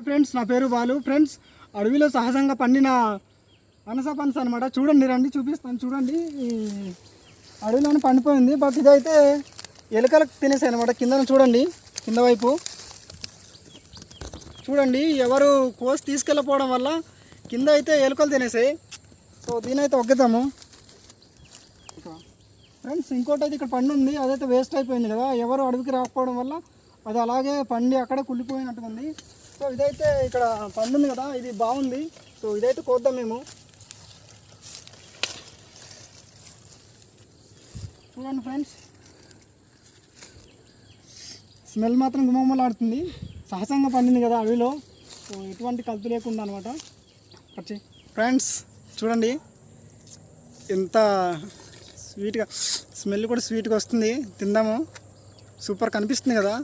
Friends, నా పేరు Balu. Friends, అడవిలో సహజంగా పండిన పనస అనమాట. చూడండి, రండి చూపిస్తాను. చూడండి, ఈ అడవిలోనే పండిపోయింది. బట్ ఇదైతే ఎలుకలకు తినేసాయి అనమాట. కింద చూడండి, కింద వైపు చూడండి, ఎవరు కోసి తీసుకెళ్ళిపోవడం వల్ల కింద అయితే ఎలుకలు తినేసాయి. So దీనైతే ఒగ్గుతాము friends. ఇంకోటి అయితే ఇక్కడ పండు ఉంది, అదైతే వేస్ట్ అయిపోయింది కదా, ఎవరు అడవికి రాకపోవడం వల్ల అది అలాగే పండి అక్కడే కుళ్ళిపోయినట్టుగా ఉంది. సో ఇదైతే ఇక్కడ పండుంది కదా, ఇది బాగుంది. సో ఇదైతే కోద్దాం మేము. చూడండి ఫ్రెండ్స్, స్మెల్ మాత్రం గుమగుమలాడుతుంది. సహజంగా పండింది కదా అడవిలో, సో ఎటువంటి కలుపు లేకుండా అనమాట. ఫ్రెండ్స్ చూడండి, ఎంత స్వీట్గా, స్మెల్ కూడా స్వీట్గా వస్తుంది. తిందాము. సూపర్ కనిపిస్తుంది కదా.